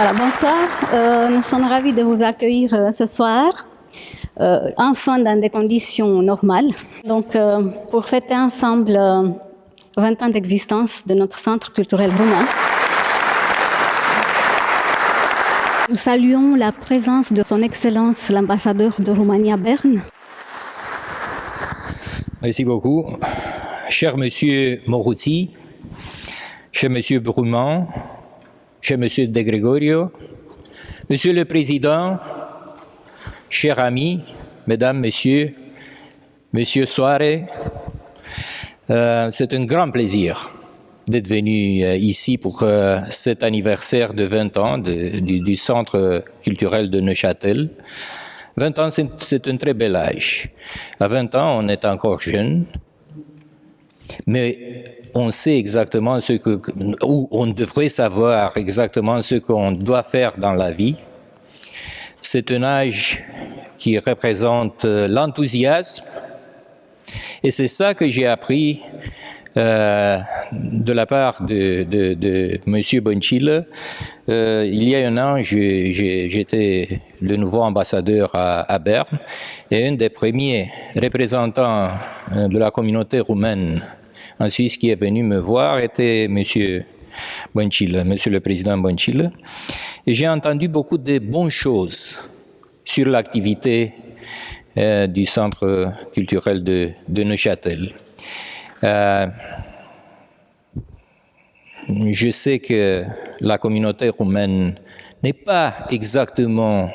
Voilà, bonsoir. Nous sommes ravis de vous accueillir ce soir, enfin dans des conditions normales. Donc, pour fêter ensemble 20 ans d'existence de notre centre culturel roumain. Nous saluons la présence de son Excellence l'ambassadeur de Roumanie à Berne. Merci beaucoup. Cher Monsieur Moruti, cher Monsieur Bruman, cher Monsieur De Gregorio, Monsieur le Président, chers amis, Mesdames, Messieurs, Monsieur Soare, c'est un grand plaisir d'être venu ici pour cet anniversaire de 20 ans du Centre culturel de Neuchâtel. 20 ans, c'est un très bel âge. À 20 ans, on est encore jeune, mais on sait exactement ou on devrait savoir exactement ce qu'on doit faire dans la vie. C'est un âge qui représente l'enthousiasme, et c'est ça que j'ai appris de la part de Monsieur Boncile. Il y a un an, j'étais le nouveau ambassadeur à Berne, et un des premiers représentants de la communauté roumaine en Suisse qui est venu me voir était Monsieur Boncile, Monsieur le Président Boncile. Et j'ai entendu beaucoup de bonnes choses sur l'activité du Centre culturel de Neuchâtel. Je sais que la communauté roumaine n'est pas exactement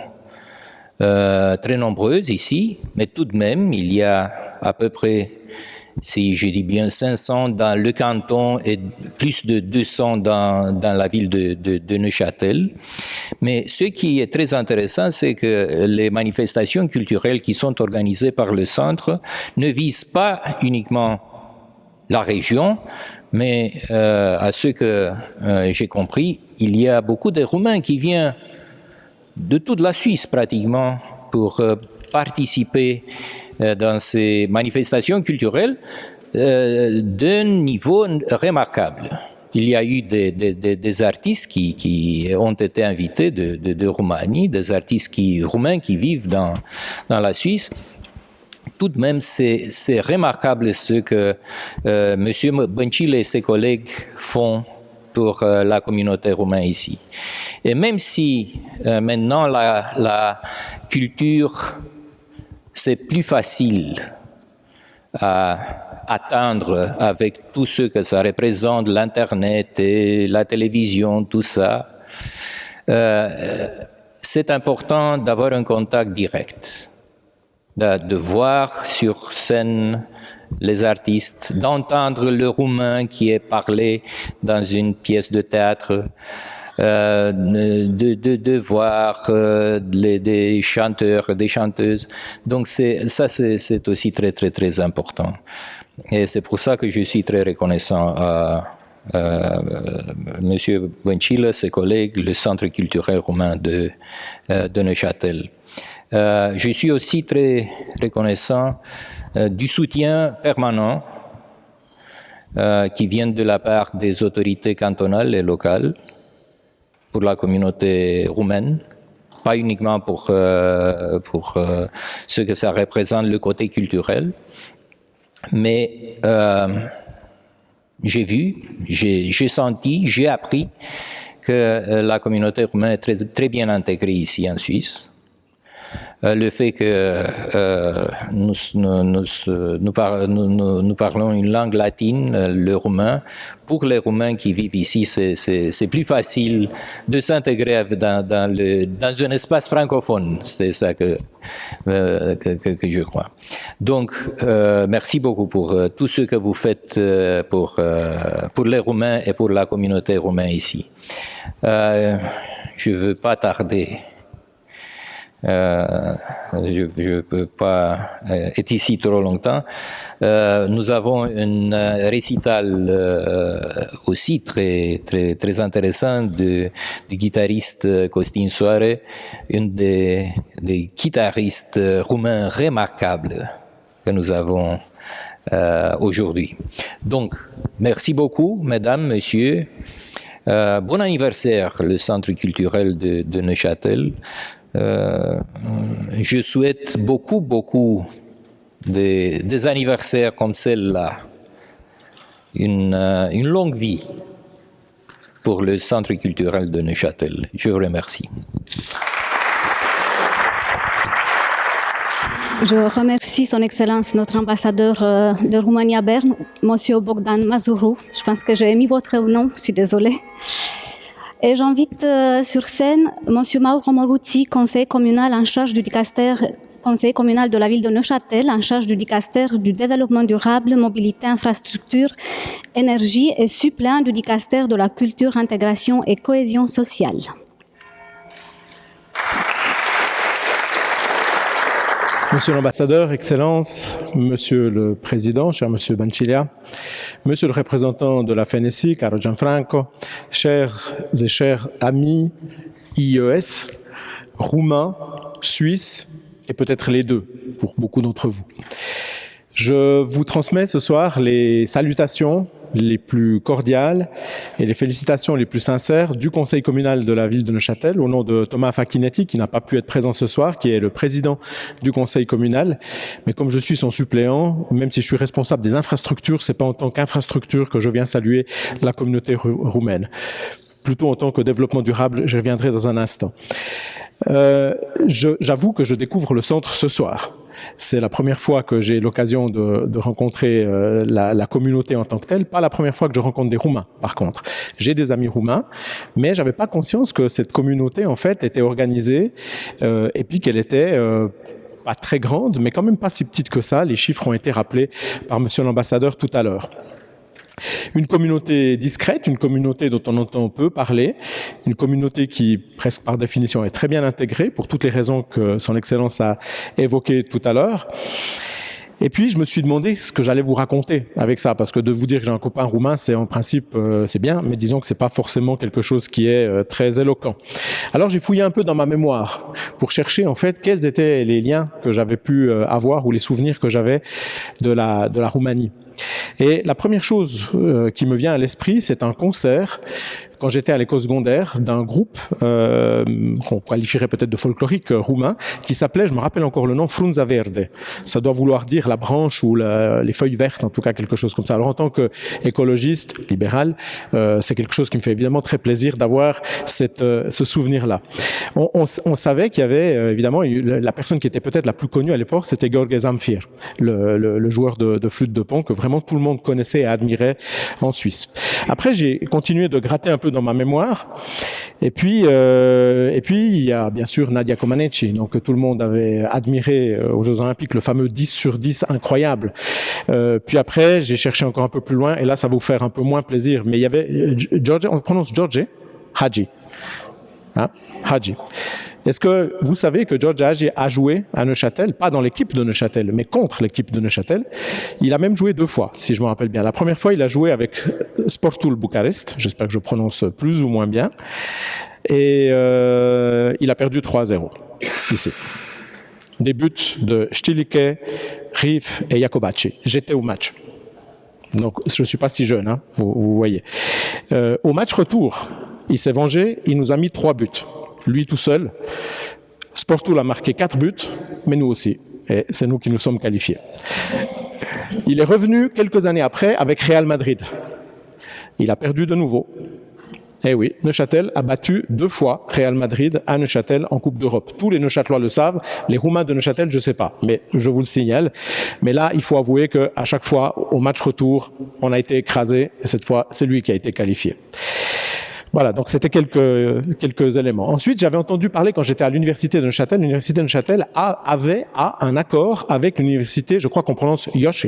très nombreuse ici, mais tout de même, il y a à peu près, si je dis bien, 500 dans le canton et plus de 200 dans la ville de Neuchâtel. Mais ce qui est très intéressant, c'est que les manifestations culturelles qui sont organisées par le centre ne visent pas uniquement la région, mais à ce que j'ai compris, il y a beaucoup de Roumains qui viennent de toute la Suisse pratiquement pour participer dans ces manifestations culturelles d'un niveau remarquable. Il y a eu des artistes qui ont été invités de Roumanie, des artistes roumains qui vivent dans la Suisse. Tout de même, c'est remarquable ce que M. Boncile et ses collègues font pour la communauté roumaine ici. Et même si maintenant la culture, c'est plus facile à atteindre avec tout ce que ça représente, l'Internet et la télévision, tout ça, c'est important d'avoir un contact direct. De voir sur scène les artistes, d'entendre le roumain qui est parlé dans une pièce de théâtre, de voir des chanteurs, des chanteuses. Donc c'est aussi très, très, très important. Et c'est pour ça que je suis très reconnaissant à Monsieur Boncile, ses collègues, le Centre culturel roumain de Neuchâtel. Je suis aussi très reconnaissant du soutien permanent qui vient de la part des autorités cantonales et locales pour la communauté roumaine, pas uniquement pour ce que ça représente le côté culturel, mais j'ai vu, j'ai senti, j'ai appris que la communauté roumaine est très, très bien intégrée ici en Suisse. Le fait que nous parlons une langue latine, le roumain, pour les Roumains qui vivent ici, c'est plus facile de s'intégrer dans un espace francophone. C'est ça que je crois. Donc, merci beaucoup pour tout ce que vous faites pour les Roumains et pour la communauté roumaine ici. Je ne veux pas tarder. Je ne peux pas être ici trop longtemps. Nous avons un récital aussi très, très, très intéressant du guitariste Costin Soare, un des guitaristes roumains remarquables que nous avons aujourd'hui. Donc, merci beaucoup, mesdames, messieurs. Bon anniversaire, le Centre culturel de Neuchâtel. Je souhaite beaucoup des anniversaires comme celle-là. Une longue vie pour le Centre culturel de Neuchâtel. Je vous remercie. Je remercie Son Excellence, notre ambassadeur de Roumanie à Berne, Monsieur Bogdan Mazuru. Je pense que j'ai mis votre nom, je suis désolée. Et j'invite sur scène Monsieur Mauro Moruti, conseiller communal en charge du dicastère, conseiller communal de la ville de Neuchâtel, en charge du dicastère du développement durable, mobilité, infrastructure, énergie et suppléant du dicastère de la culture, intégration et cohésion sociale. Monsieur l'ambassadeur, Excellence, Monsieur le Président, cher Monsieur Bancilia, Monsieur le représentant de la FNSI, caro Gianfranco, chers et chers amis IES, roumains, suisses, et peut-être les deux pour beaucoup d'entre vous. Je vous transmets ce soir les salutations les plus cordiales et les félicitations les plus sincères du Conseil communal de la ville de Neuchâtel au nom de Thomas Facchinetti qui n'a pas pu être présent ce soir, qui est le président du Conseil communal. Mais comme je suis son suppléant, même si je suis responsable des infrastructures, c'est pas en tant qu'infrastructure que je viens saluer la communauté roumaine. Plutôt en tant que développement durable, je reviendrai dans un instant. J'avoue que je découvre le centre ce soir. C'est la première fois que j'ai l'occasion de rencontrer la communauté en tant que telle. Pas la première fois que je rencontre des Roumains, par contre. J'ai des amis roumains, mais j'avais pas conscience que cette communauté, en fait, était organisée et puis qu'elle était pas très grande, mais quand même pas si petite que ça. Les chiffres ont été rappelés par Monsieur l'ambassadeur tout à l'heure. Une communauté discrète, une communauté dont on entend peu parler, une communauté qui, presque par définition, est très bien intégrée pour toutes les raisons que Son Excellence a évoquées tout à l'heure. Et puis, je me suis demandé ce que j'allais vous raconter avec ça, parce que de vous dire que j'ai un copain roumain, c'est en principe, c'est bien, mais disons que c'est pas forcément quelque chose qui est très éloquent. Alors, j'ai fouillé un peu dans ma mémoire pour chercher, en fait, quels étaient les liens que j'avais pu avoir ou les souvenirs que j'avais de la Roumanie. Et la première chose qui me vient à l'esprit, c'est un concert quand j'étais à l'école secondaire d'un groupe qu'on qualifierait peut-être de folklorique roumain qui s'appelait, je me rappelle encore le nom, Frunza Verde. Ça doit vouloir dire la branche ou les feuilles vertes, en tout cas quelque chose comme ça. Alors en tant qu'écologiste, libéral, c'est quelque chose qui me fait évidemment très plaisir d'avoir ce souvenir-là. On savait qu'il y avait évidemment la personne qui était peut-être la plus connue à l'époque, c'était Gheorghe Zamfir, le joueur de flûte de Pan que vraiment tout le monde connaissait et admirait en Suisse. Après, j'ai continué de gratter un peu dans ma mémoire. Et puis, il y a bien sûr Nadia Comaneci, donc tout le monde avait admiré aux Jeux Olympiques le fameux 10 sur 10 incroyable. Puis après, j'ai cherché encore un peu plus loin, et là, ça va vous faire un peu moins plaisir. Mais il y avait George, on prononce George Hagi. Hein? Hagi. Est-ce que vous savez que George Hagi a joué à Neuchâtel, pas dans l'équipe de Neuchâtel, mais contre l'équipe de Neuchâtel? Il a même joué 2 fois, si je me rappelle bien. La première fois, il a joué avec Sportul Bucarest, j'espère que je prononce plus ou moins bien, et il a perdu 3-0, ici. Des buts de Stilicke, Rif et Jacobacci. J'étais au match. Donc, je ne suis pas si jeune, hein, vous voyez. Au match retour, il s'est vengé, il nous a mis 3 buts. Lui tout seul. Sportul a marqué 4 buts, mais nous aussi. Et c'est nous qui nous sommes qualifiés. Il est revenu quelques années après avec Real Madrid. Il a perdu de nouveau. Eh oui, Neuchâtel a battu 2 fois Real Madrid à Neuchâtel en Coupe d'Europe. Tous les Neuchâtelois le savent, les Roumains de Neuchâtel, je ne sais pas, mais je vous le signale. Mais là, il faut avouer qu'à chaque fois, au match retour, on a été écrasé, et cette fois, c'est lui qui a été qualifié. Voilà, donc c'était quelques éléments. Ensuite, j'avais entendu parler quand j'étais à l'université de Neuchâtel. L'université de Neuchâtel avait un accord avec l'université, je crois qu'on prononce Yosh.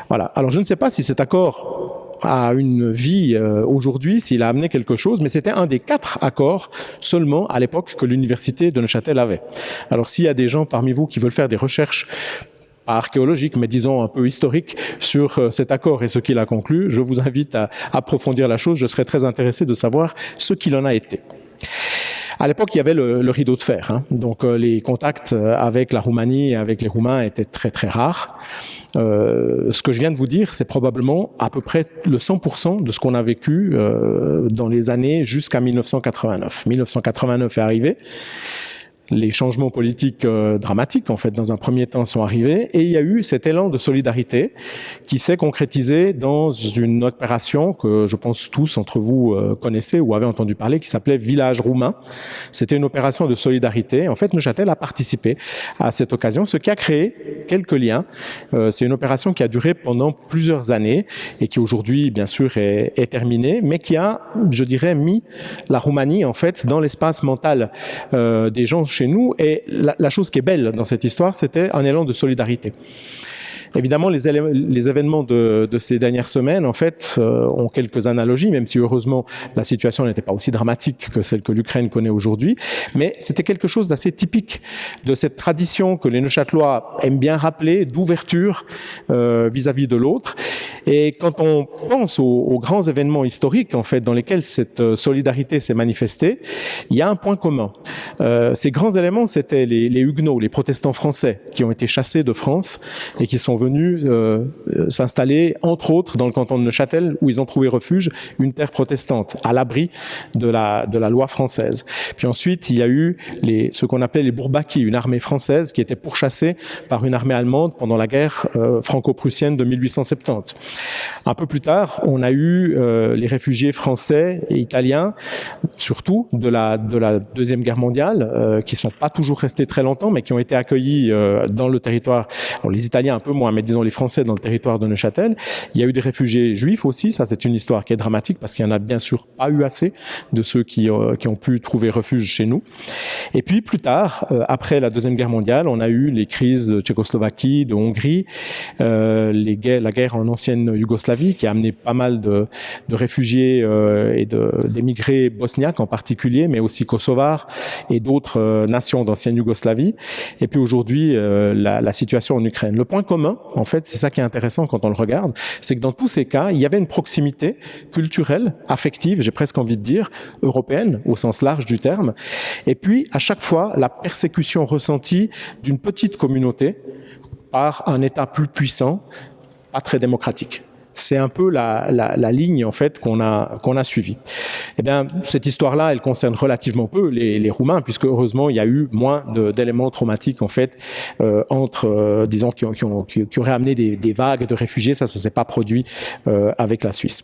Voilà. Alors je ne sais pas si cet accord a une vie aujourd'hui, s'il a amené quelque chose, mais c'était un des 4 accords seulement à l'époque que l'université de Neuchâtel avait. Alors s'il y a des gens parmi vous qui veulent faire des recherches pas archéologique, mais disons un peu historique sur cet accord et ce qu'il a conclu, je vous invite à approfondir la chose. Je serais très intéressé de savoir ce qu'il en a été. À l'époque, il y avait le rideau de fer, hein. Donc les contacts avec la Roumanie et avec les Roumains étaient très très rares. Ce que je viens de vous dire, c'est probablement à peu près le 100% de ce qu'on a vécu dans les années jusqu'à 1989. 1989 est arrivé. Les changements politiques dramatiques, en fait, dans un premier temps, sont arrivés, et il y a eu cet élan de solidarité qui s'est concrétisé dans une opération que je pense tous entre vous connaissez ou avez entendu parler, qui s'appelait Village Roumain. C'était une opération de solidarité. En fait, Neuchâtel a participé à cette occasion, ce qui a créé quelques liens. C'est une opération qui a duré pendant plusieurs années et qui aujourd'hui, bien sûr, est terminée, mais qui a, je dirais, mis la Roumanie, en fait, dans l'espace mental des gens chez nous, et la chose qui est belle dans cette histoire, c'était un élan de solidarité. Évidemment, les événements de ces dernières semaines, en fait, ont quelques analogies, même si heureusement la situation n'était pas aussi dramatique que celle que l'Ukraine connaît aujourd'hui. Mais c'était quelque chose d'assez typique de cette tradition que les Neuchâtelois aiment bien rappeler, d'ouverture vis-à-vis de l'autre. Et quand on pense aux grands événements historiques, en fait, dans lesquels cette solidarité s'est manifestée, il y a un point commun. Ces grands éléments, c'était les Huguenots, les protestants français, qui ont été chassés de France et qui sont venus s'installer, entre autres, dans le canton de Neuchâtel, où ils ont trouvé refuge, une terre protestante, à l'abri de la loi française. Puis ensuite, il y a eu ce qu'on appelait les Bourbakis, une armée française qui était pourchassée par une armée allemande pendant la guerre franco-prussienne de 1870. Un peu plus tard, on a eu les réfugiés français et italiens, surtout de la Deuxième Guerre mondiale, qui sont pas toujours restés très longtemps, mais qui ont été accueillis dans le territoire. Alors, les Italiens un peu moins, mais disons les Français dans le territoire de Neuchâtel. Il y a eu des réfugiés juifs aussi. Ça, c'est une histoire qui est dramatique parce qu'il y en a bien sûr pas eu assez de ceux qui ont pu trouver refuge chez nous. Et puis plus tard, après la Deuxième Guerre mondiale, on a eu les crises de Tchécoslovaquie, de Hongrie, la guerre en ancienne Yougoslavie qui a amené pas mal de réfugiés et d'émigrés bosniaques en particulier, mais aussi kosovars et d'autres nations d'ancienne Yougoslavie. Et puis aujourd'hui, la situation en Ukraine. Le point commun, en fait, c'est ça qui est intéressant quand on le regarde, c'est que dans tous ces cas, il y avait une proximité culturelle, affective, j'ai presque envie de dire, européenne, au sens large du terme. Et puis, à chaque fois, la persécution ressentie d'une petite communauté par un État plus puissant, pas très démocratique. C'est un peu la ligne en fait qu'on a suivie. Eh bien, cette histoire-là, elle concerne relativement peu les Roumains, puisque heureusement il y a eu moins d'éléments traumatiques en fait disons qui auraient amené des vagues de réfugiés. Ça s'est pas produit avec la Suisse.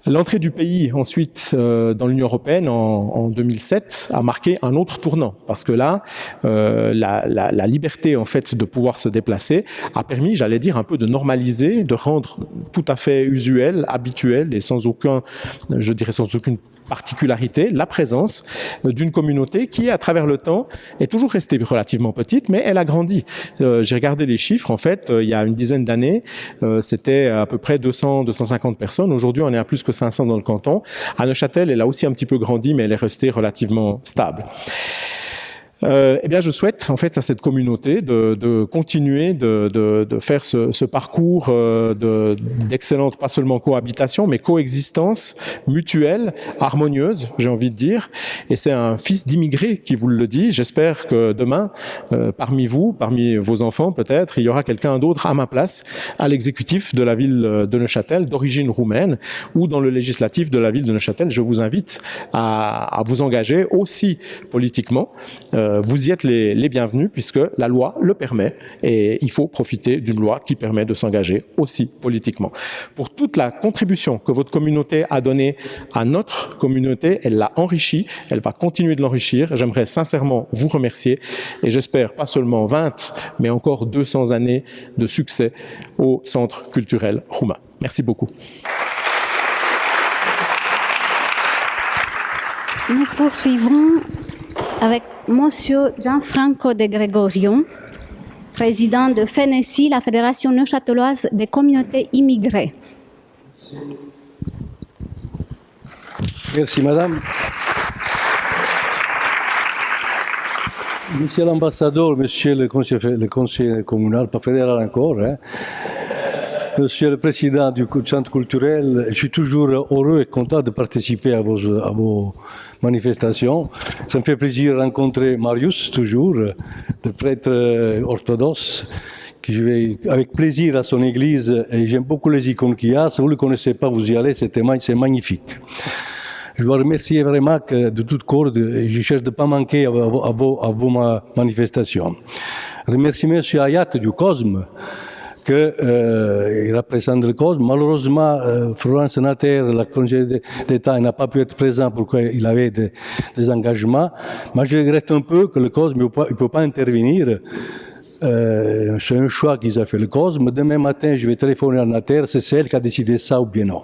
L'entrée du pays ensuite dans l'Union européenne en 2007 a marqué un autre tournant parce que là la liberté en fait de pouvoir se déplacer a permis, j'allais dire, un peu de normaliser, de rendre tout à fait usuel, habituel et sans aucune particularité, la présence d'une communauté qui, à travers le temps, est toujours restée relativement petite, mais elle a grandi. J'ai regardé les chiffres, en fait, il y a une dizaine d'années, c'était à peu près 200-250 personnes. Aujourd'hui, on est à plus que 500 dans le canton. À Neuchâtel, elle a aussi un petit peu grandi, mais elle est restée relativement stable. Eh bien, je souhaite en fait à cette communauté de continuer de faire ce parcours d'excellente, pas seulement cohabitation, mais coexistence mutuelle, harmonieuse, j'ai envie de dire. Et c'est un fils d'immigré qui vous le dit. J'espère que demain, parmi vous, parmi vos enfants peut-être, il y aura quelqu'un d'autre à ma place à l'exécutif de la ville de Neuchâtel, d'origine roumaine, ou dans le législatif de la ville de Neuchâtel. Je vous invite à vous engager aussi politiquement. Vous y êtes les bienvenus puisque la loi le permet et il faut profiter d'une loi qui permet de s'engager aussi politiquement. Pour toute la contribution que votre communauté a donnée à notre communauté, elle l'a enrichie, elle va continuer de l'enrichir. J'aimerais sincèrement vous remercier et j'espère pas seulement 20, mais encore 200 années de succès au Centre culturel roumain. Merci beaucoup. Nous poursuivons avec Monsieur Gianfranco De Gregorio, président de FENESI, la Fédération neuchâteloise des communautés immigrées. Merci, madame. Monsieur l'ambassadeur, monsieur le conseiller communal, pas fédéral encore, hein. Monsieur le Président du Centre culturel, je suis toujours heureux et content de participer à vos manifestations. Ça me fait plaisir de rencontrer Marius, toujours, le prêtre orthodoxe, que je vais avec plaisir à son église, et j'aime beaucoup les icônes qu'il y a. Si vous ne le connaissez pas, vous y allez, c'est magnifique. Je dois remercier vraiment de toute corde, et je cherche de ne pas manquer à vos manifestations. Remercier M. Hayat du Cosme, il représente le Cosme. Malheureusement, Florence Natter, la conseillère d'État, n'a pas pu être présent pourquoi il avait des engagements. Moi, je regrette un peu que le Cosme ne peut pas intervenir. C'est un choix qu'ils ont fait, le Cosme. Demain matin, je vais téléphoner à Natter, c'est elle qui a décidé ça ou bien non.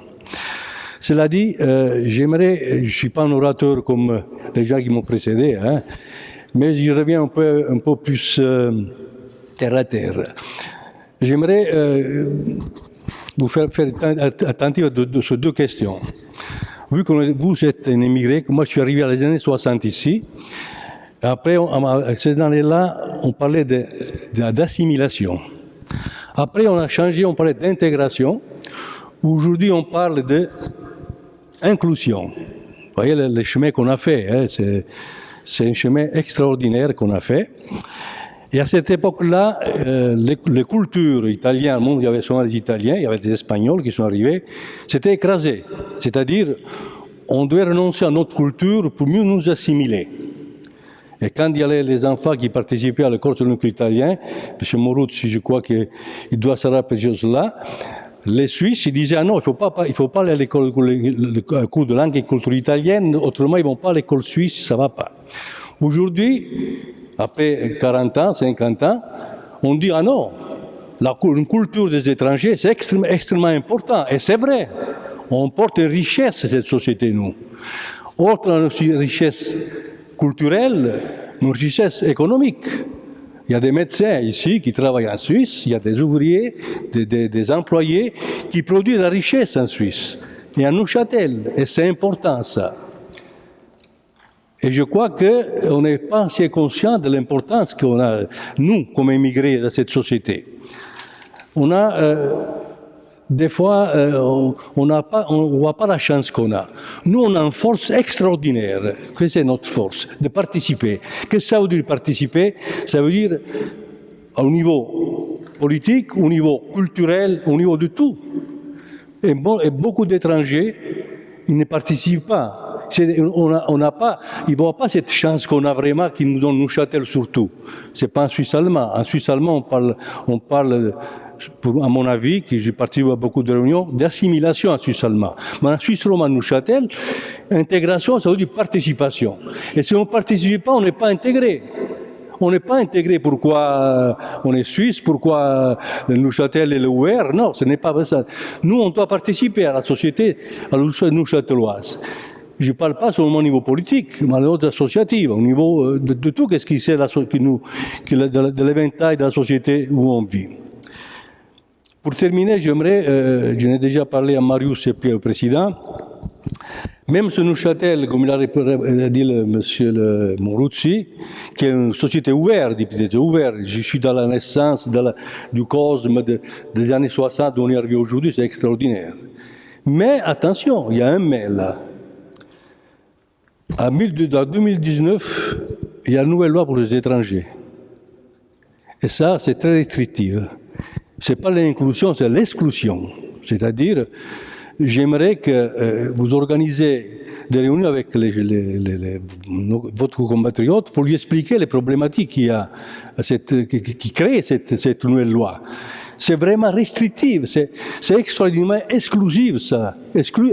Cela dit, je ne suis pas un orateur comme les gens qui m'ont précédé, hein, mais je reviens un peu plus terre à terre. J'aimerais vous faire attentif de ces deux questions. Vu que vous êtes un immigré, moi je suis arrivé à les années 60 ici, après, ces années-là, on parlait d'assimilation. Après, on a changé, on parlait d'intégration. Aujourd'hui, on parle d'inclusion. Vous voyez le chemin qu'on a fait, hein, c'est un chemin extraordinaire qu'on a fait. Et à cette époque-là, les cultures italiennes, il y avait souvent les Italiens, il y avait des Espagnols qui sont arrivés, c'était écrasé. C'est-à-dire, on devait renoncer à notre culture pour mieux nous assimiler. Et quand il y avait les enfants qui participaient à l'école de italien, M. Moruzzi, je crois qu'il doit se rappeler de cela, les Suisses, ils disaient, ah non, il faut pas aller à l'école, le cours de langue et culture italienne, autrement ils vont pas à l'école suisse, ça va pas. Aujourd'hui, après 40 ans, 50 ans, on dit, ah non, une culture des étrangers, c'est extrêmement important. Et c'est vrai, on porte une richesse à cette société, nous. Autre richesse culturelle, une richesse économique. Il y a des médecins ici qui travaillent en Suisse, il y a des ouvriers, des employés qui produisent la richesse en Suisse et à Neuchâtel, et c'est important ça. Et je crois qu'on n'est pas assez conscient de l'importance qu'on a, nous, comme immigrés dans cette société. On a, des fois, on voit pas la chance qu'on a. Nous, on a une force extraordinaire. Que c'est notre force? De participer. Qu'est-ce que ça veut dire participer? Ça veut dire, au niveau politique, au niveau culturel, au niveau de tout. Et beaucoup d'étrangers, ils ne participent pas. On n'a pas, ils ne voient pas cette chance qu'on a vraiment, qui nous donne Neuchâtel surtout. C'est pas en Suisse allemand. En Suisse allemand, on parle, à mon avis, que j'ai participé à beaucoup de réunions, d'assimilation en Suisse allemand. Mais en Suisse romande, Neuchâtel, intégration, ça veut dire participation. Et si on ne participe pas, on n'est pas intégré. On n'est pas intégré. Pourquoi on est suisse? Pourquoi Neuchâtel est ouvert? Non, ce n'est pas ça. Nous, on doit participer à la société, à la société neuchâteloise. Je ne parle pas seulement au niveau politique, mais au niveau associatif, au niveau de tout ce qui c'est de l'éventail de la société où on vit. Pour terminer, j'aimerais, je n'ai déjà parlé à Marius et puis au président, même ce Neuchâtel, comme il a dit monsieur Moruzzi, qui est une société ouverte, je suis dans la naissance du Cosme des années 60 où on est arrivé aujourd'hui, c'est extraordinaire. Mais attention, il y a un mais là. En 2019, il y a une nouvelle loi pour les étrangers. Et ça, c'est très restrictif. Ce n'est pas l'inclusion, c'est l'exclusion. C'est-à-dire, j'aimerais que vous organisez des réunions avec votre compatriote pour lui expliquer les problématiques qu'il y a, qui créent cette nouvelle loi. C'est vraiment restrictif, c'est extraordinairement exclusif, ça. Exclu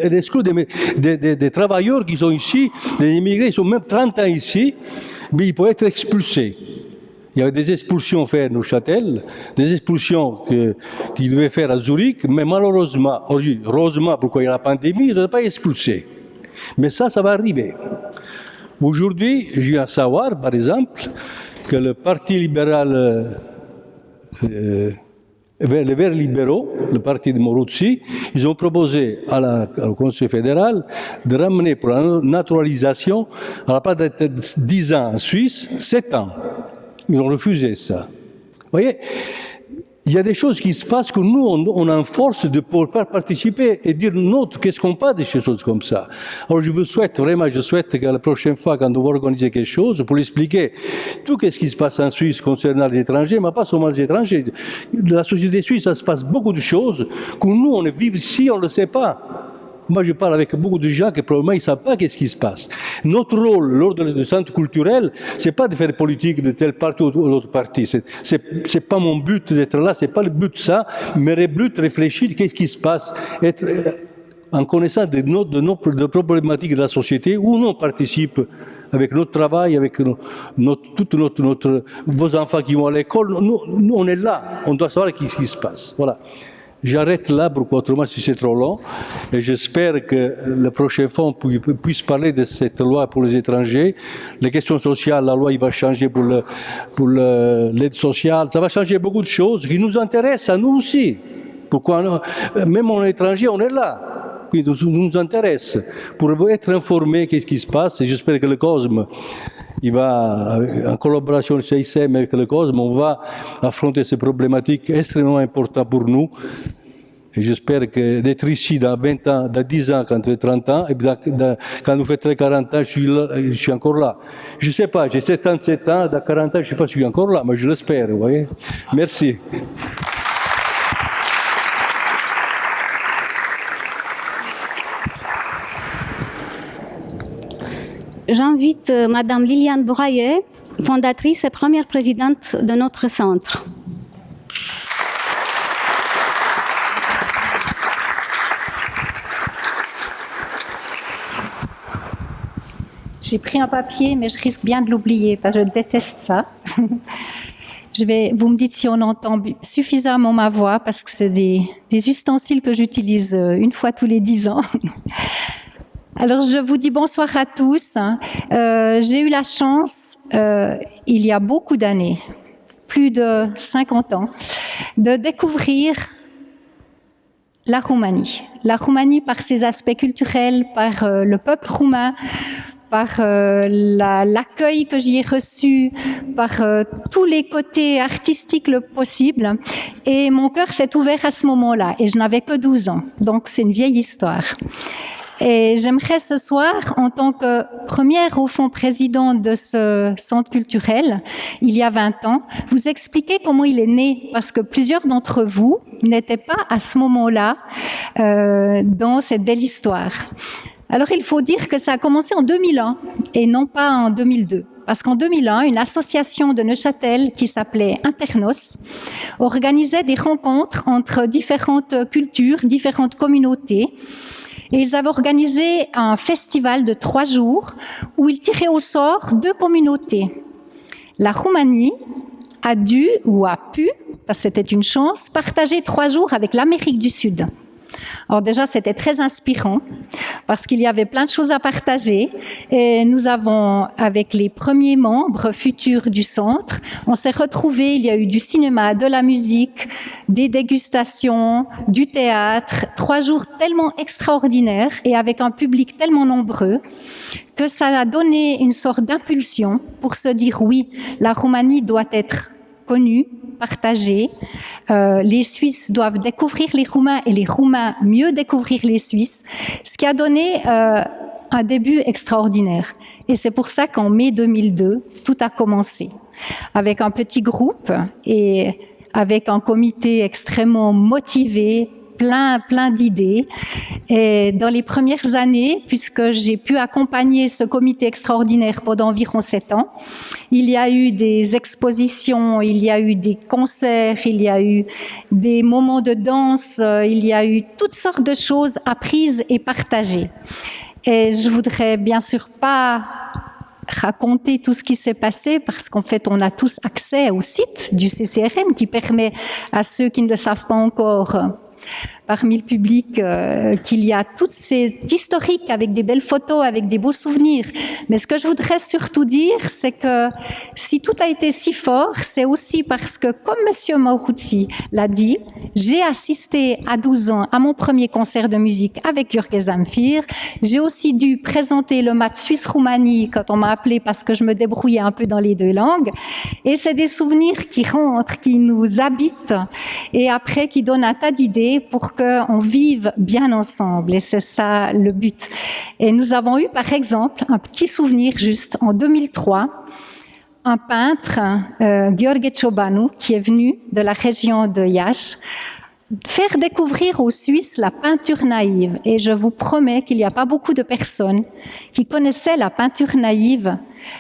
des travailleurs qui sont ici, des immigrés, ils sont même 30 ans ici, mais ils peuvent être expulsés. Il y avait des expulsions faites à Neuchâtel, des expulsions qu'ils devaient faire à Zurich, mais malheureusement, heureusement, pourquoi il y a la pandémie, ils ne sont pas expulsés. Mais ça va arriver. Aujourd'hui, je viens savoir, par exemple, que le Parti libéral, les Verts libéraux, le parti de Moruzzi, ils ont proposé au Conseil fédéral de ramener pour la naturalisation, à la place d'être 10 ans en Suisse, 7 ans. Ils ont refusé ça. Vous voyez, il y a des choses qui se passent que nous, on a une force de pouvoir participer et dire non, qu'est-ce qu'on passe de ces choses comme ça. Alors je souhaite que la prochaine fois, quand on va organiser quelque chose, pour expliquer tout ce qui se passe en Suisse concernant les étrangers, mais pas seulement les étrangers. Dans la société suisse, ça se passe beaucoup de choses que nous, on vit ici, on ne le sait pas. Moi, je parle avec beaucoup de gens qui probablement ils ne savent pas qu'est-ce qui se passe. Notre rôle lors du centre culturel, c'est pas de faire politique de tel parti ou l'autre parti. C'est pas mon but d'être là, c'est pas le but de ça, mais le but de réfléchir qu'est-ce qui se passe, être en connaissance de problématiques de la société où nous on participe avec notre travail, avec vos enfants qui vont à l'école. Nous, on est là, on doit savoir qu'est-ce qui se passe. Voilà. J'arrête là, pourquoi autrement si c'est trop long. Et j'espère que la prochaine fois, on puisse parler de cette loi pour les étrangers. Les questions sociales, la loi, il va changer pour l'aide sociale. Ça va changer beaucoup de choses qui nous intéressent à nous aussi. Pourquoi, même en étranger, on est là. Qui nous intéresse. Pour être informé qu'est-ce qui se passe. Et j'espère que le COSME, il va, en collaboration avec le CICM avec le COSME, on va affronter ces problématiques extrêmement importantes pour nous. Et j'espère que d'être ici dans 20 ans, dans 10 ans, quand tu as 30 ans, et quand nous fêterons 40 ans, je suis encore là. Je ne sais pas, j'ai 77 ans, dans 40 ans, je ne sais pas si je suis encore là, mais je l'espère, vous voyez. Merci. J'invite Madame Liliane Bouraillet, fondatrice et première présidente de notre centre. J'ai pris un papier, mais je risque bien de l'oublier, parce que je déteste ça. Vous me dites si on entend suffisamment ma voix, parce que c'est des ustensiles que j'utilise une fois tous les 10 ans. Alors, je vous dis bonsoir à tous. J'ai eu la chance, il y a beaucoup d'années, plus de 50 ans, de découvrir la Roumanie. La Roumanie par ses aspects culturels, par le peuple roumain, par l'accueil que j'y ai reçu, par tous les côtés artistiques le possible. Et mon cœur s'est ouvert à ce moment-là. Et je n'avais que 12 ans. Donc, c'est une vieille histoire. Et j'aimerais ce soir, en tant que première au fond présidente de ce centre culturel, il y a 20 ans, vous expliquer comment il est né, parce que plusieurs d'entre vous n'étaient pas à ce moment-là dans cette belle histoire. Alors il faut dire que ça a commencé en 2001 et non pas en 2002. Parce qu'en 2001, une association de Neuchâtel qui s'appelait Internos organisait des rencontres entre différentes cultures, différentes communautés. Et ils avaient organisé un festival de 3 jours où ils tiraient au sort 2 communautés. La Roumanie a dû ou a pu, parce que c'était une chance, partager 3 jours avec l'Amérique du Sud. Alors déjà, c'était très inspirant parce qu'il y avait plein de choses à partager et nous avons, avec les premiers membres futurs du centre, on s'est retrouvés, il y a eu du cinéma, de la musique, des dégustations, du théâtre, 3 jours tellement extraordinaires et avec un public tellement nombreux que ça a donné une sorte d'impulsion pour se dire oui, la Roumanie doit être connue, partagée. Les Suisses doivent découvrir les Roumains et les Roumains mieux découvrir les Suisses, ce qui a donné un début extraordinaire. Et c'est pour ça qu'en mai 2002, tout a commencé avec un petit groupe et avec un comité extrêmement motivé, plein d'idées. Et dans les premières années, puisque j'ai pu accompagner ce comité extraordinaire pendant environ 7 ans, il y a eu des expositions, il y a eu des concerts, il y a eu des moments de danse, il y a eu toutes sortes de choses apprises et partagées. Et je voudrais bien sûr pas raconter tout ce qui s'est passé parce qu'en fait, on a tous accès au site du CCRM qui permet à ceux qui ne le savent pas encore parmi le public qu'il y a tout cet historique avec des belles photos, avec des beaux souvenirs. Mais ce que je voudrais surtout dire, c'est que si tout a été si fort, c'est aussi parce que, comme Monsieur Mauruzzi l'a dit, j'ai assisté à 12 ans à mon premier concert de musique avec Gheorghe Zamfir. J'ai aussi dû présenter le match Suisse-Roumanie quand on m'a appelé parce que je me débrouillais un peu dans les deux langues. Et c'est des souvenirs qui rentrent, qui nous habitent et après qui donnent un tas d'idées pour qu'on vive bien ensemble. Et c'est ça le but. Et nous avons eu, par exemple, un petit souvenir juste en 2003, un peintre, Gheorghe Ciobanu, qui est venu de la région de Iași, faire découvrir aux Suisses la peinture naïve. Et je vous promets qu'il n'y a pas beaucoup de personnes qui connaissaient la peinture naïve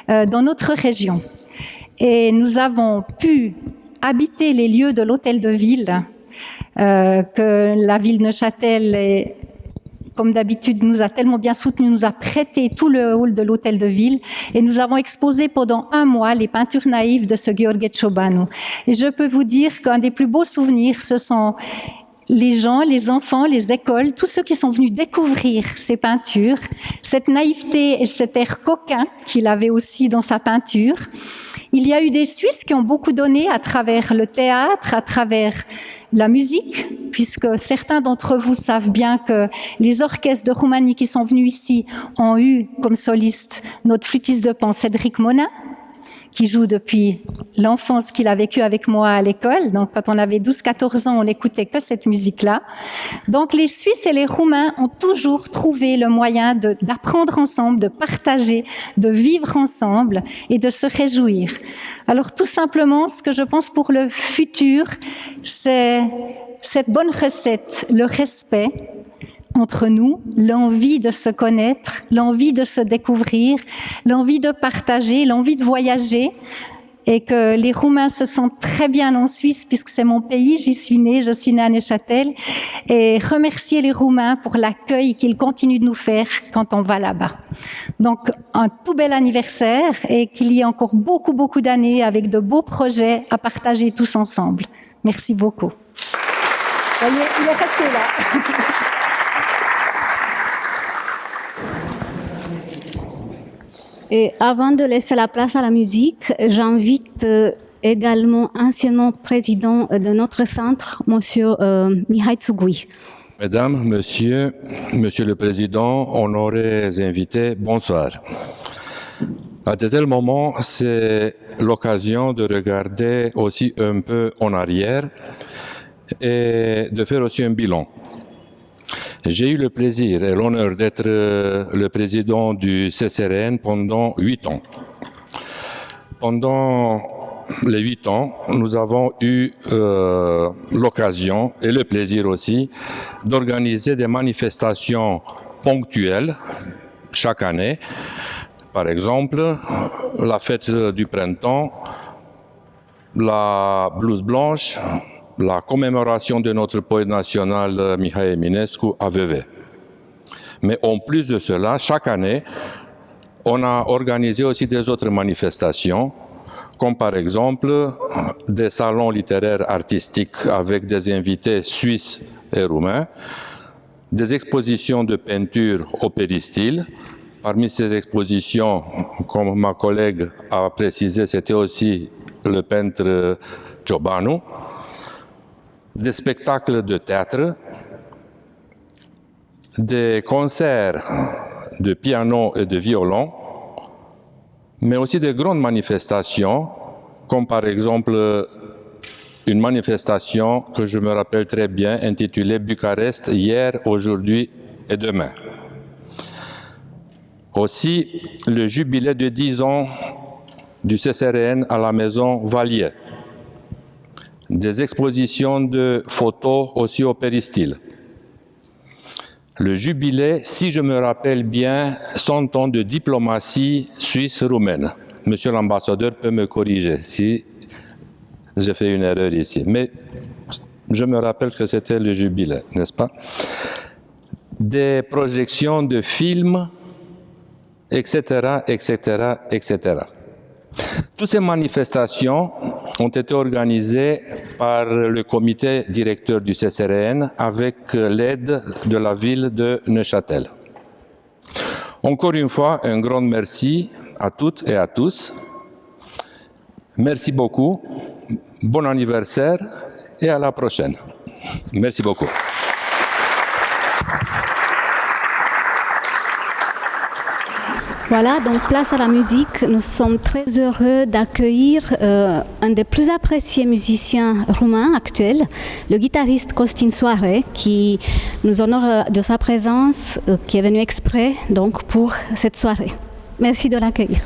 dans notre région. Et nous avons pu habiter les lieux de l'hôtel de ville, que la ville de Neuchâtel, comme d'habitude, nous a tellement bien soutenus, nous a prêté tout le hall de l'hôtel de ville et nous avons exposé pendant 1 mois les peintures naïves de ce Gheorghe Ciobanu. Et je peux vous dire qu'un des plus beaux souvenirs, ce sont les gens, les enfants, les écoles, tous ceux qui sont venus découvrir ces peintures, cette naïveté et cet air coquin qu'il avait aussi dans sa peinture. Il y a eu des Suisses qui ont beaucoup donné à travers le théâtre, à travers la musique, puisque certains d'entre vous savent bien que les orchestres de Roumanie qui sont venus ici ont eu comme soliste notre flûtiste de Pan, Cédric Monin, qui joue depuis l'enfance qu'il a vécue avec moi à l'école. Donc, quand on avait 12-14 ans, on n'écoutait que cette musique-là. Donc, les Suisses et les Roumains ont toujours trouvé le moyen d'apprendre ensemble, de partager, de vivre ensemble et de se réjouir. Alors, tout simplement, ce que je pense pour le futur, c'est cette bonne recette, le respect entre nous, l'envie de se connaître, l'envie de se découvrir, l'envie de partager, l'envie de voyager, et que les Roumains se sentent très bien en Suisse puisque c'est mon pays, j'y suis née, je suis née à Neuchâtel, et remercier les Roumains pour l'accueil qu'ils continuent de nous faire quand on va là-bas. Donc, un tout bel anniversaire et qu'il y ait encore beaucoup, beaucoup d'années avec de beaux projets à partager tous ensemble. Merci beaucoup. Vous voyez, il est resté là. Et avant de laisser la place à la musique, j'invite également anciennement président de notre centre, Monsieur Mihai Tsugui. Mesdames, Monsieur le Président, honorés invités, bonsoir. À de tels moments, c'est l'occasion de regarder aussi un peu en arrière et de faire aussi un bilan. J'ai eu le plaisir et l'honneur d'être le président du CCRN pendant 8 ans. Pendant les 8 ans, nous avons eu l'occasion et le plaisir aussi d'organiser des manifestations ponctuelles chaque année. Par exemple, la fête du printemps, la blouse blanche, la commémoration de notre poète national Mihai Eminescu à Vevey. Mais en plus de cela, chaque année, on a organisé aussi des autres manifestations, comme par exemple des salons littéraires artistiques avec des invités suisses et roumains, des expositions de peinture au péristyle. Parmi ces expositions, comme ma collègue a précisé, c'était aussi le peintre Ciobanu, des spectacles de théâtre, des concerts de piano et de violon, mais aussi des grandes manifestations, comme par exemple une manifestation que je me rappelle très bien, intitulée Bucarest, hier, aujourd'hui et demain. Aussi, le jubilé de 10 ans du CCRN à la maison Valier. Des expositions de photos aussi au péristyle. Le jubilé, si je me rappelle bien, 100 ans de diplomatie suisse-roumaine. Monsieur l'ambassadeur peut me corriger si j'ai fait une erreur ici. Mais je me rappelle que c'était le jubilé, n'est-ce pas? Des projections de films, etc., etc., etc. Toutes ces manifestations ont été organisées par le comité directeur du CCRN avec l'aide de la ville de Neuchâtel. Encore une fois, un grand merci à toutes et à tous. Merci beaucoup, bon anniversaire et à la prochaine. Merci beaucoup. Voilà, donc place à la musique. Nous sommes très heureux d'accueillir un des plus appréciés musiciens roumains actuels, le guitariste Costin Soare, qui nous honore de sa présence, qui est venu exprès donc pour cette soirée. Merci de l'accueillir.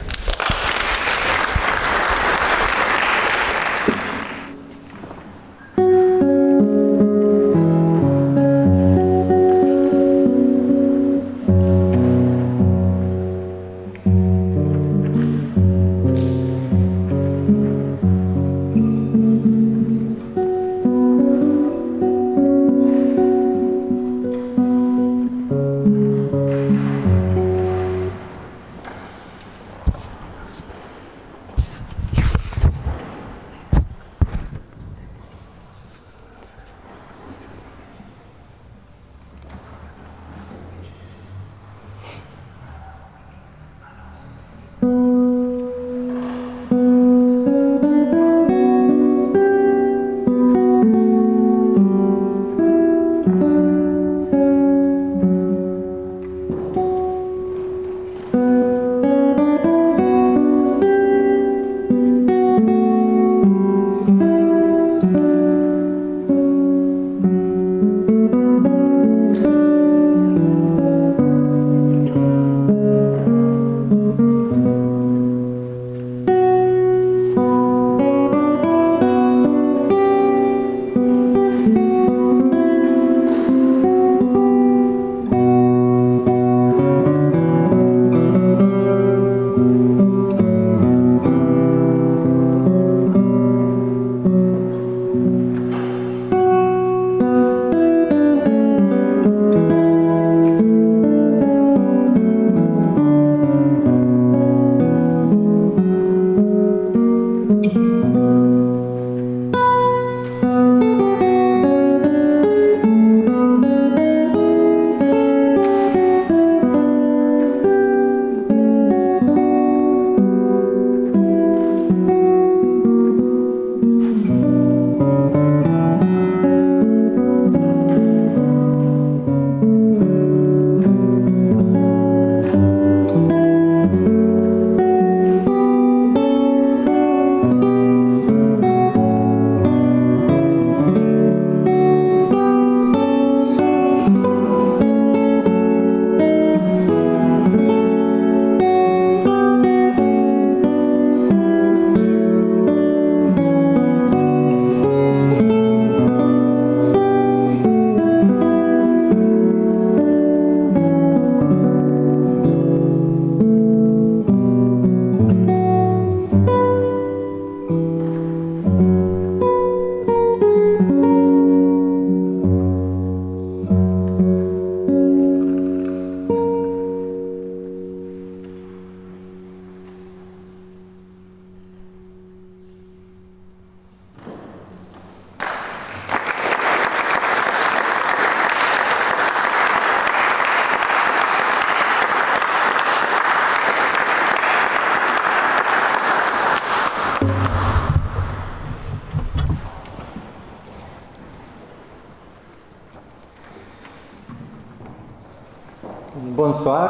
Bonsoir,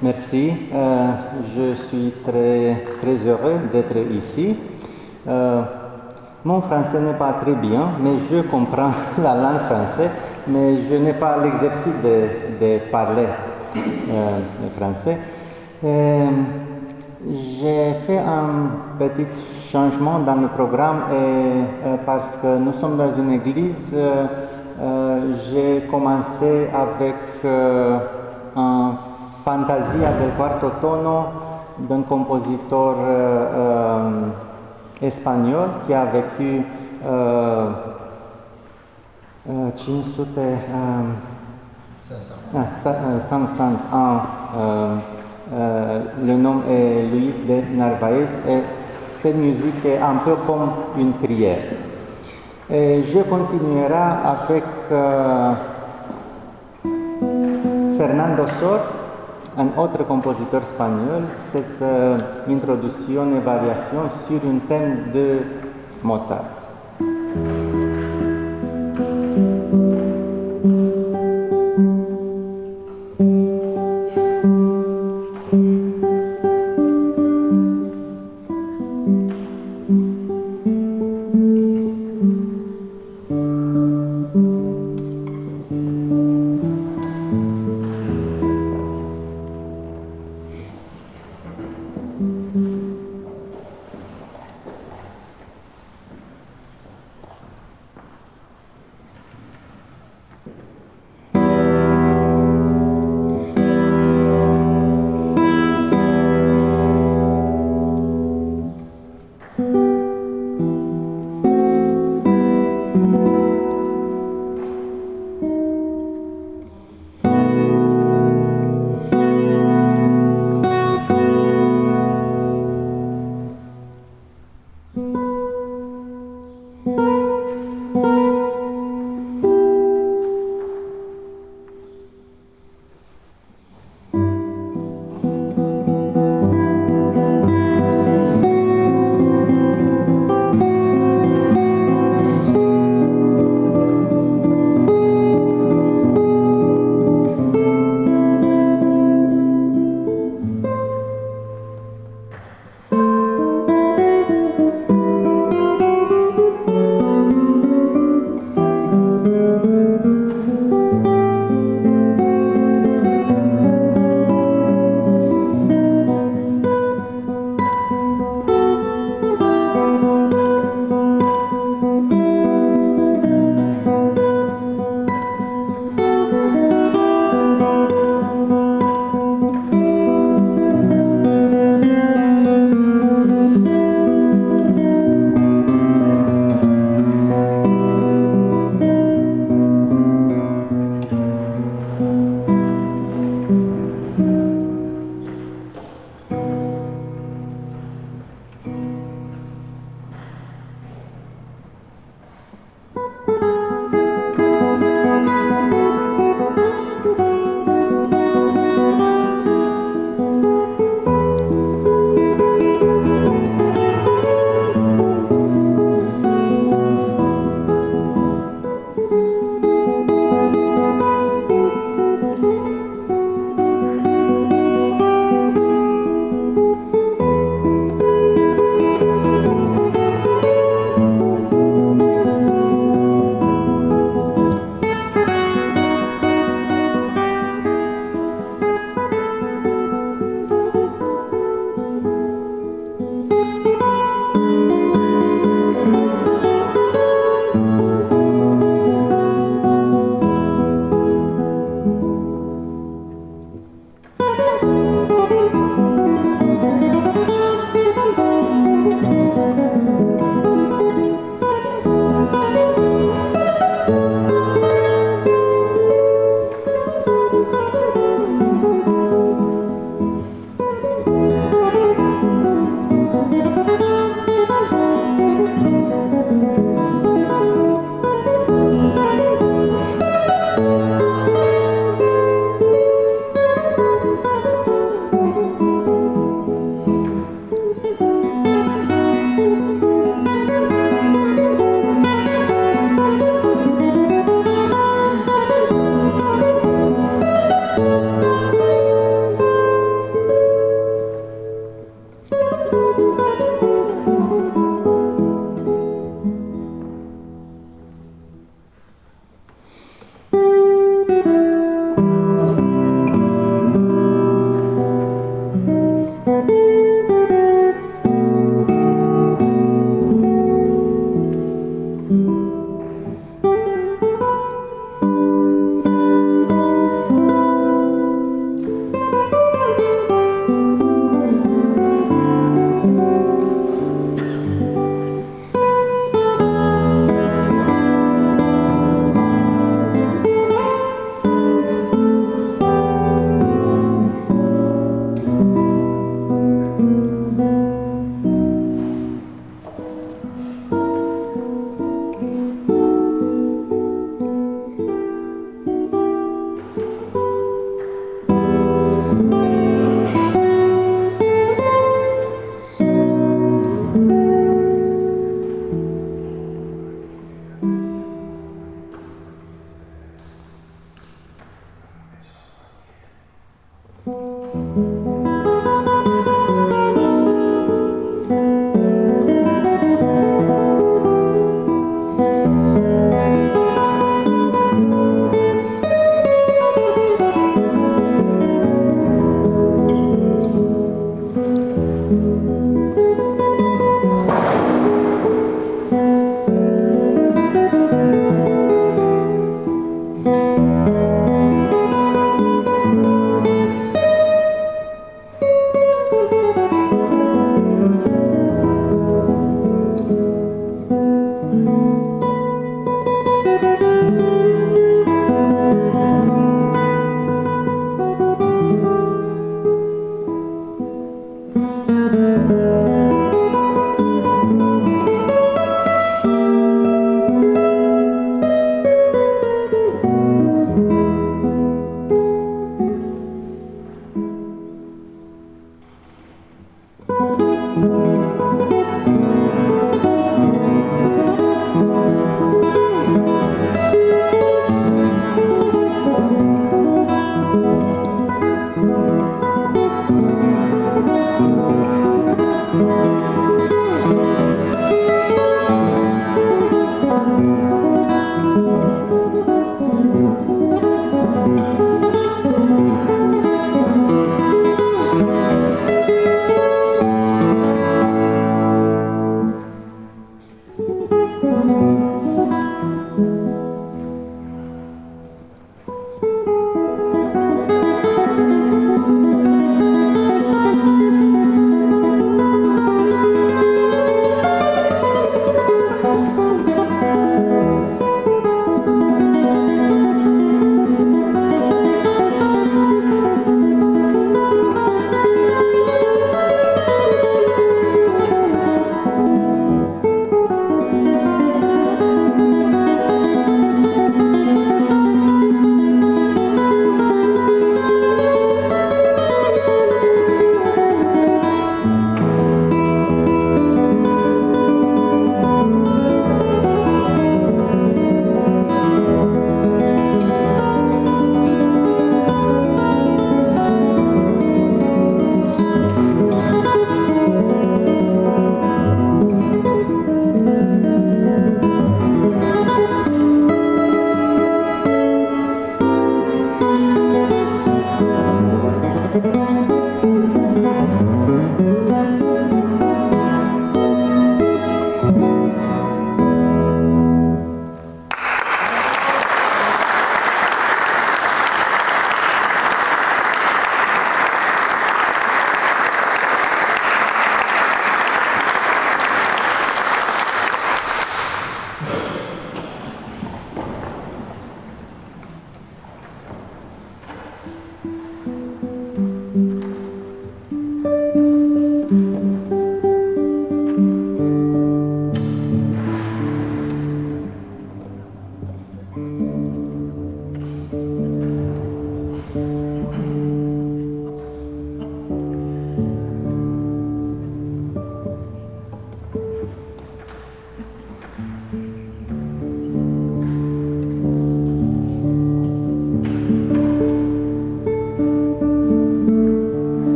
merci. Je suis très heureux d'être ici. Mon français n'est pas très bien, mais je comprends la langue française, mais je n'ai pas l'exercice de parler le français. J'ai fait un petit changement dans le programme parce que nous sommes dans une église. J'ai commencé avec un Fantasia del quarto tono d'un compositeur espagnol qui a vécu 500 ans le nom est Luis de Narvaez et cette musique est un peu comme une prière. Et je continuerai avec Fernando Sor, un autre compositeur espagnol, cette introduction et variation sur un thème de Mozart.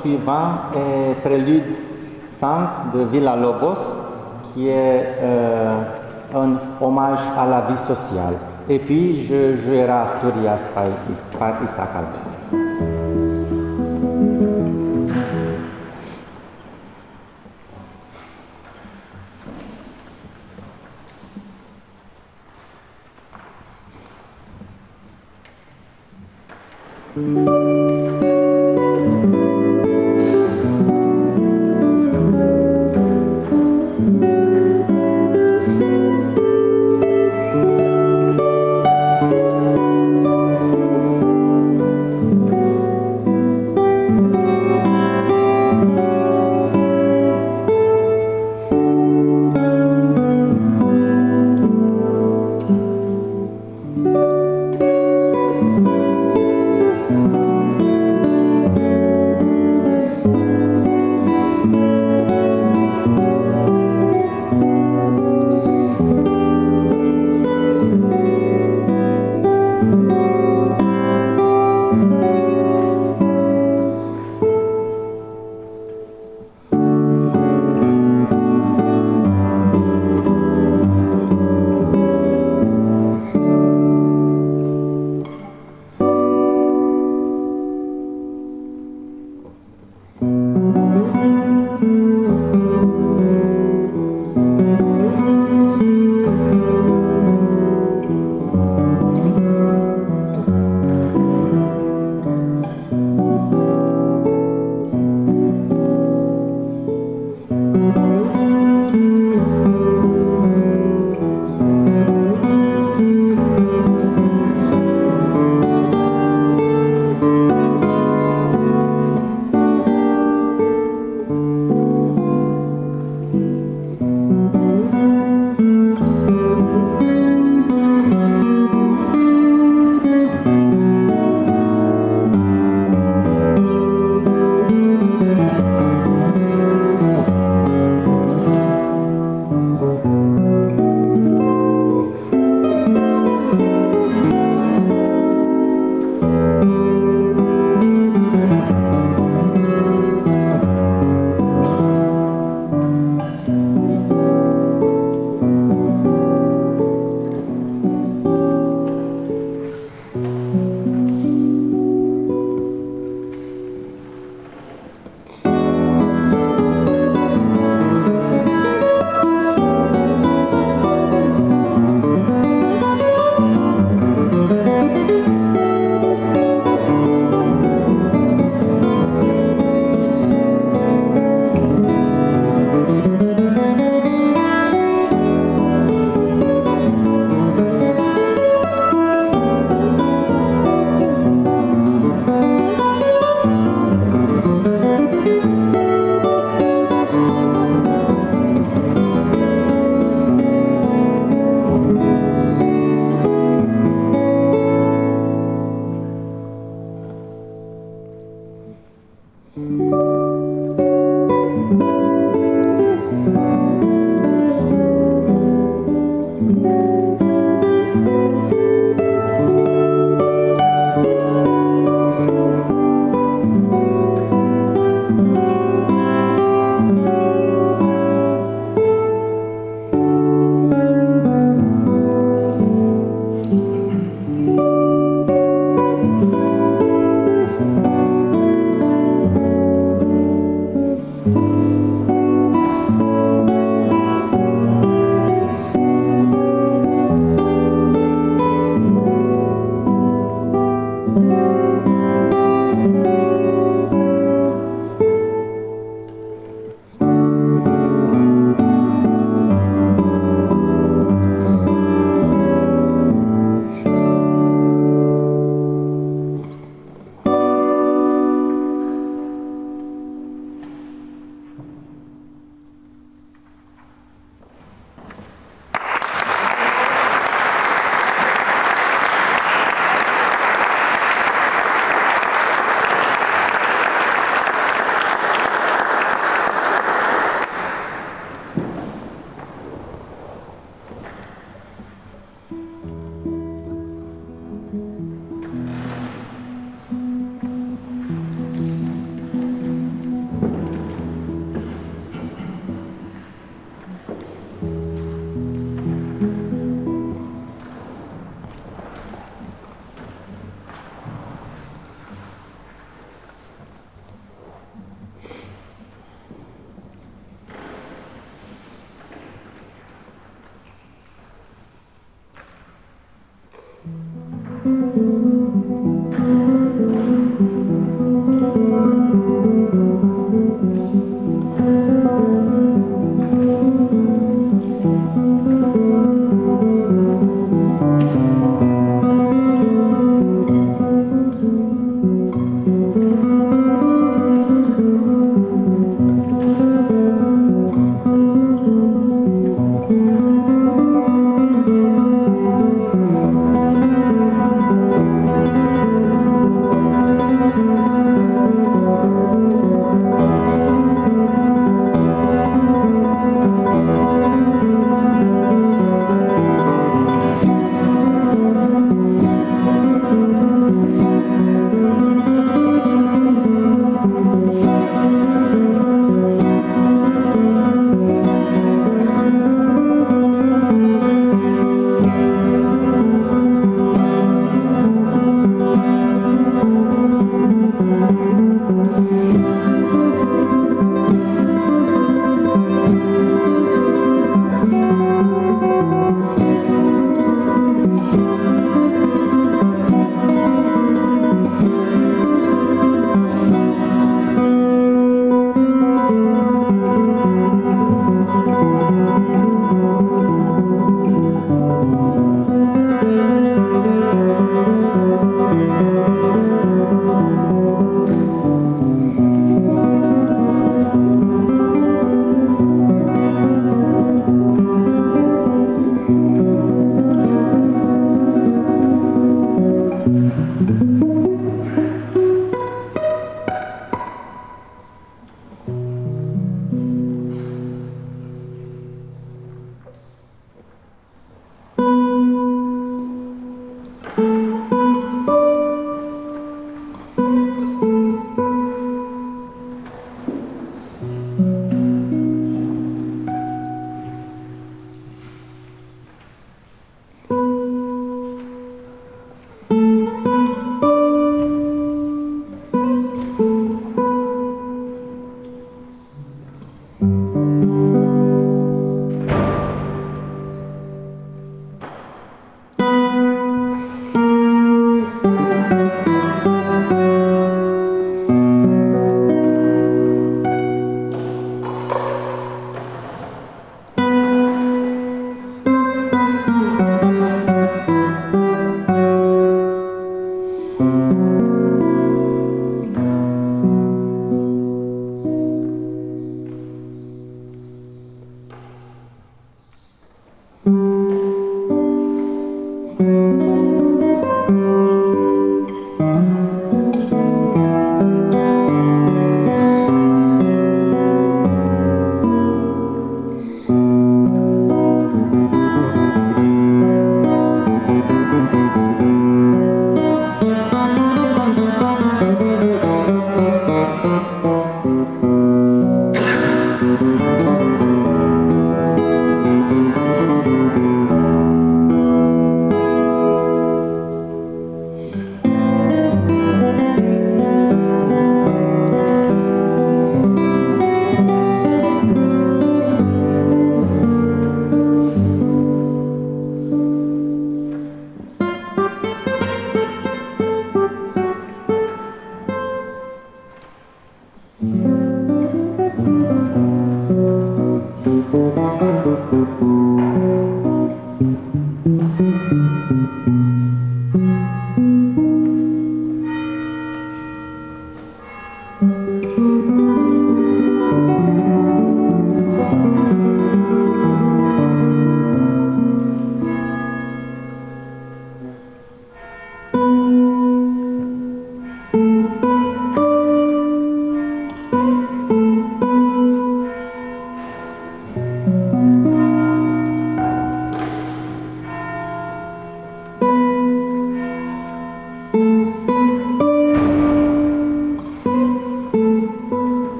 suivant est Prélude 5 de Villa-Lobos, qui est un hommage à la vie sociale. Et puis, je jouerai Asturias par Isaac Albéniz.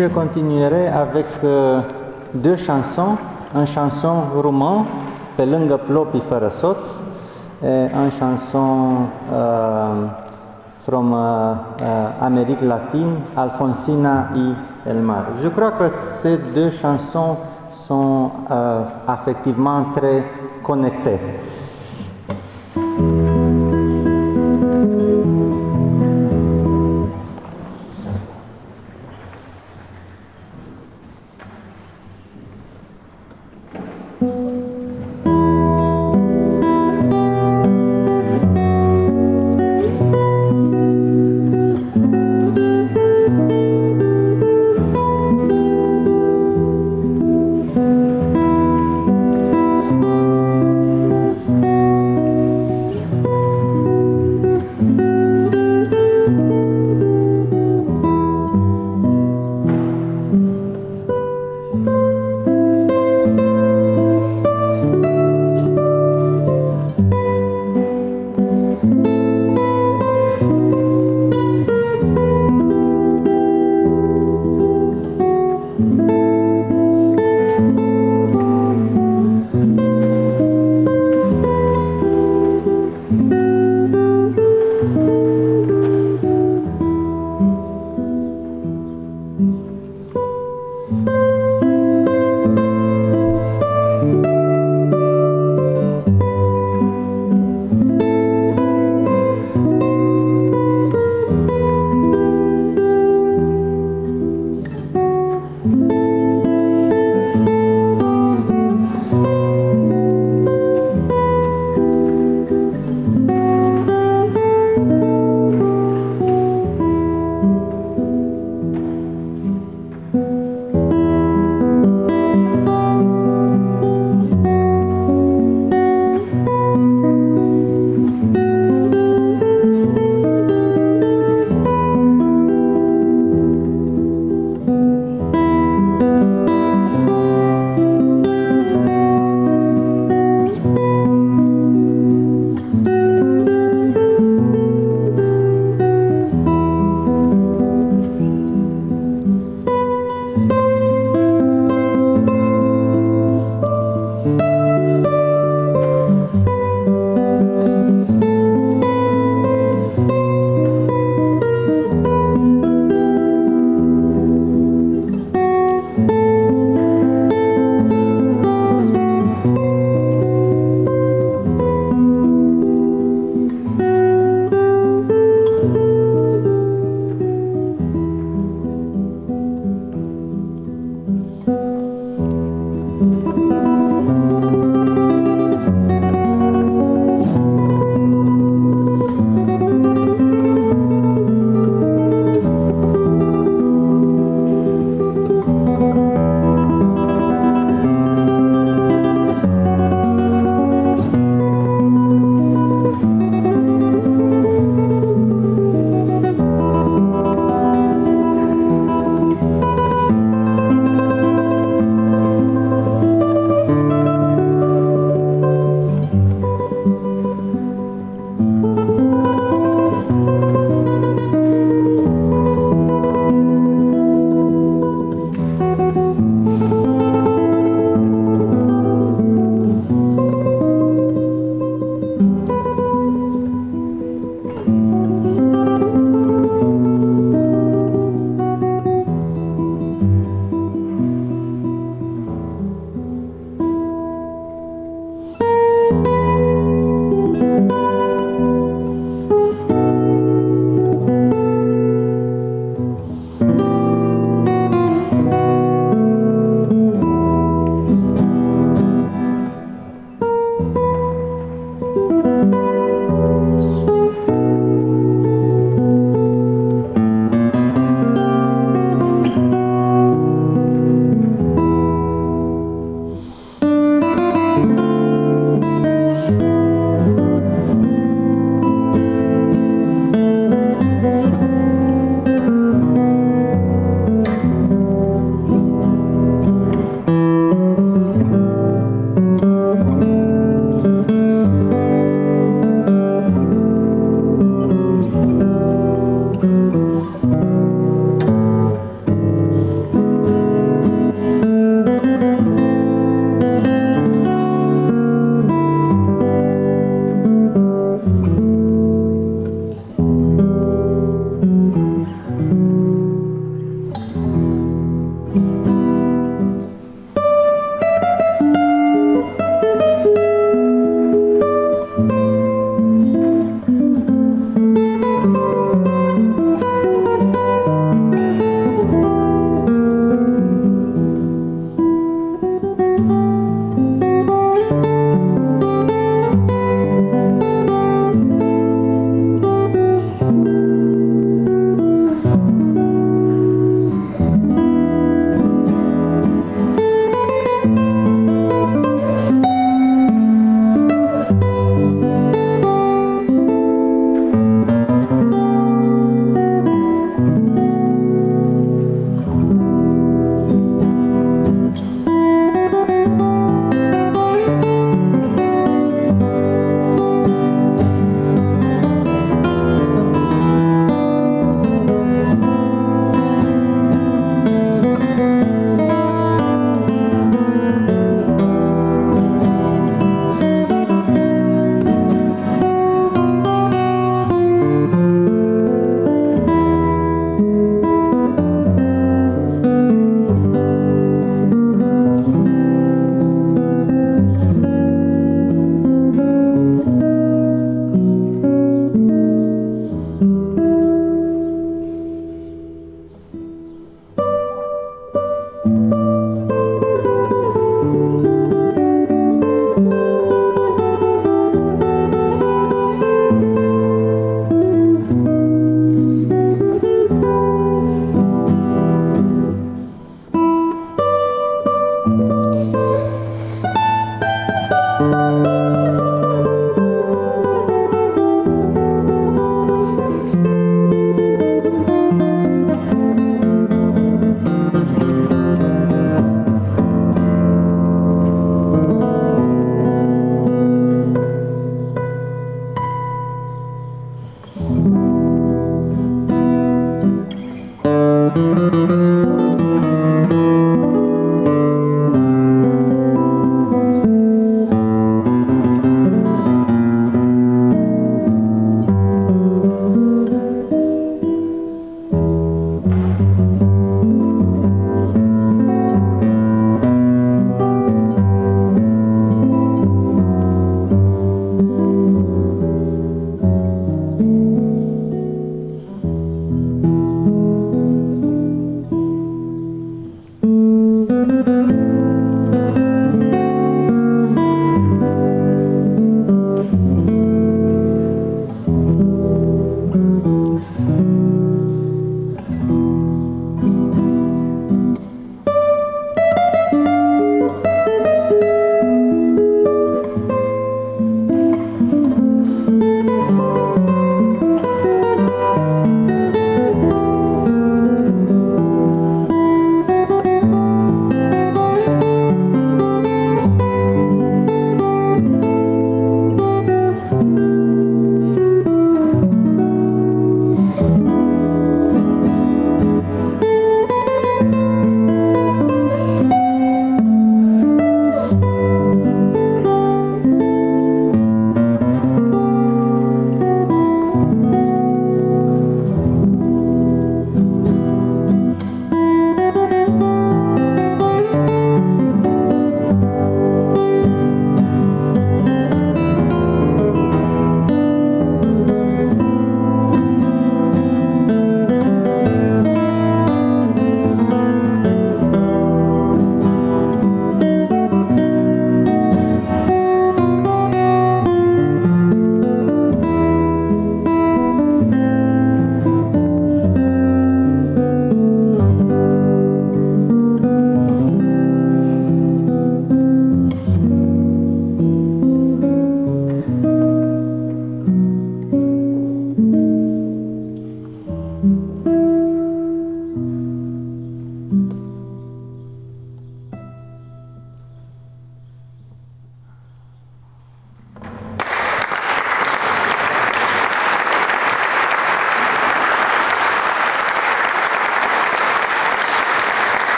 je continuerai avec deux chansons, une chanson roumain, pe lângă Plopii fără soț, une chanson from Amérique latine, Alfonsina y El Mar. Je crois que ces deux chansons sont affectivement très connectées.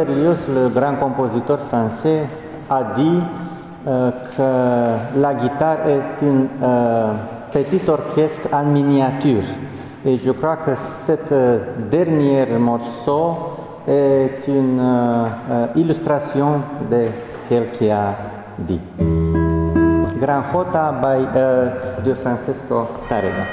Berlioz, le grand compositeur français, a dit que la guitare est une petit orchestre en miniature. Et je crois que cet dernier morceau est une illustration de ce qu'il a dit. Gran Jota de Francesco Tárrega.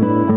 Merci.